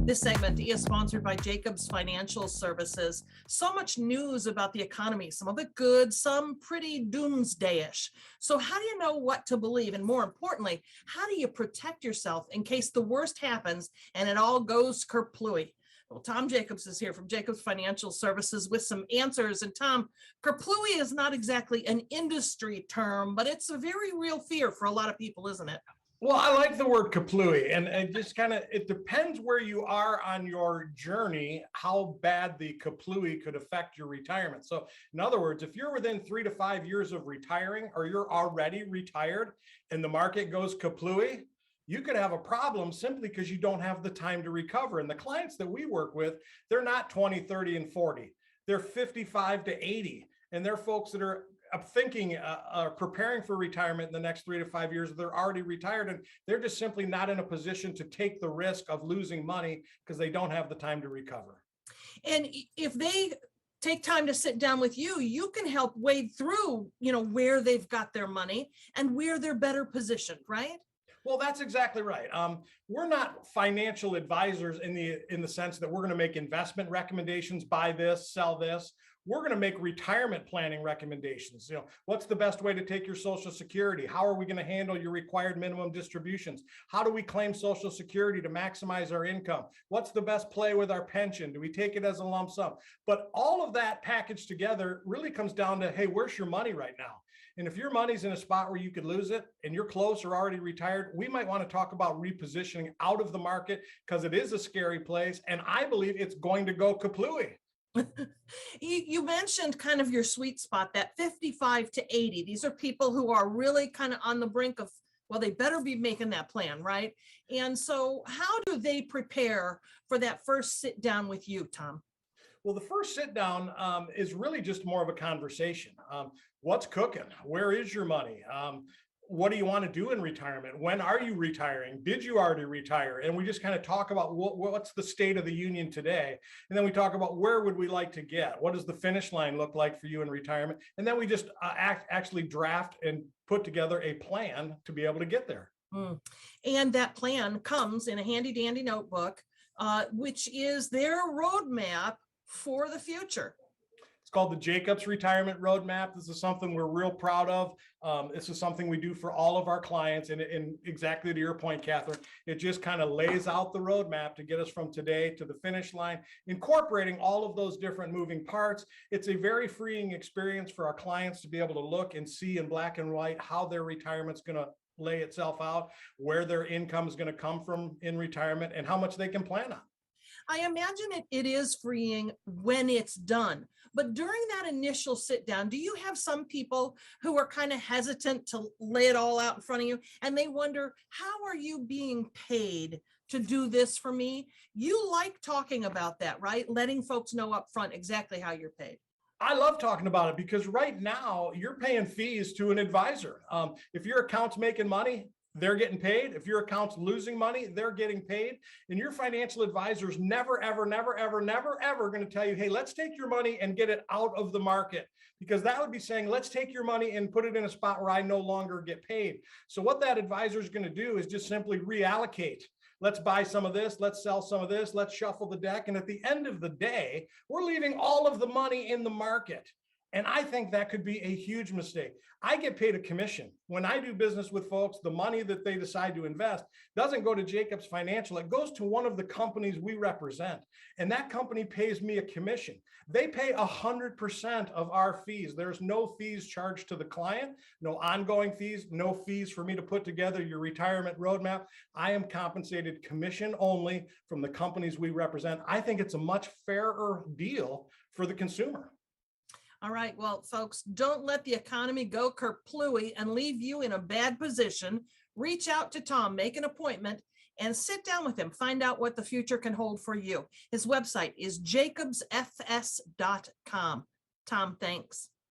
This segment is sponsored by Jacobs Financial Services. So much news about the economy, some of it good, some pretty doomsdayish. So how do you know what to believe? And more importantly, how do you protect yourself in case the worst happens and it all goes kerplooey? Well, Tom Jacobs is here from Jacobs Financial Services with some answers. And Tom, kerplooey is not exactly an industry term, but it's a very real fear for a lot of people, isn't it? Well, I like the word kaplooey, and it just it depends where you are on your journey, how bad the kaplooey could affect your retirement. So in other words, if you're within 3 to 5 years of retiring, or you're already retired and the market goes kaplooey, you could have a problem simply because you don't have the time to recover. And the clients that we work with, they're not 20, 30, and 40. They're 55 to 80. And they're folks that are thinking, preparing for retirement in the next 3 to 5 years. They're already retired, and they're just simply not in a position to take the risk of losing money because they don't have the time to recover. And if they take time to sit down with you, you can help wade through, where they've got their money and where they're better positioned, right? Well, that's exactly right. We're not financial advisors in the sense that we're going to make investment recommendations, buy this, sell this. We're going to make retirement planning recommendations. What's the best way to take your Social Security? How are we going to handle your required minimum distributions? How do we claim Social Security to maximize our income? What's the best play with our pension? Do we take it as a lump sum? But all of that packaged together really comes down to, hey, where's your money right now? And if your money's in a spot where you could lose it and you're close or already retired, we might want to talk about repositioning out of the market because it is a scary place. And I believe it's going to go kaplooey. You mentioned kind of your sweet spot, that 55 to 80. These are people who are really kind of on the brink of, well, they better be making that plan, right? And so how do they prepare for that first sit down with you, Tom? Well, the first sit down is really just more of a conversation. What's cooking? Where is your money? What do you want to do in retirement? When are you retiring? Did you already retire? And we just kind of talk about what's the state of the union today. And then we talk about where would we like to get? What does the finish line look like for you in retirement? And then we just actually draft and put together a plan to be able to get there. And that plan comes in a handy dandy notebook, which is their roadmap for the future. It's called the Jacobs Retirement Roadmap. This is something we're real proud of. This is something we do for all of our clients. And exactly to your point, Catherine, it just kind of lays out the roadmap to get us from today to the finish line, incorporating all of those different moving parts. It's a very freeing experience for our clients to be able to look and see in black and white how their retirement's going to lay itself out, where their income is going to come from in retirement, and how much they can plan on. I imagine it is freeing when it's done. But during that initial sit down, do you have some people who are kind of hesitant to lay it all out in front of you and they wonder, how are you being paid to do this for me? You like talking about that, right? Letting folks know up front exactly how you're paid. I love talking about it because right now you're paying fees to an advisor. If your account's making money, they're getting paid. If your account's losing money, they're getting paid. And your financial advisor is never, ever, never, ever, never, ever going to tell you, hey, let's take your money and get it out of the market. Because that would be saying, let's take your money and put it in a spot where I no longer get paid. So what that advisor is going to do is just simply reallocate. Let's buy some of this. Let's sell some of this. Let's shuffle the deck. And at the end of the day, we're leaving all of the money in the market. And I think that could be a huge mistake. I get paid a commission. When I do business with folks, the money that they decide to invest doesn't go to Jacobs Financial. It goes to one of the companies we represent. And that company pays me a commission. They pay 100% of our fees. There's no fees charged to the client, no ongoing fees, no fees for me to put together your retirement roadmap. I am compensated commission only from the companies we represent. I think it's a much fairer deal for the consumer. All right. Well, folks, don't let the economy go kerplooey and leave you in a bad position. Reach out to Tom, make an appointment, and sit down with him. Find out what the future can hold for you. His website is jacobsfs.com. Tom, thanks.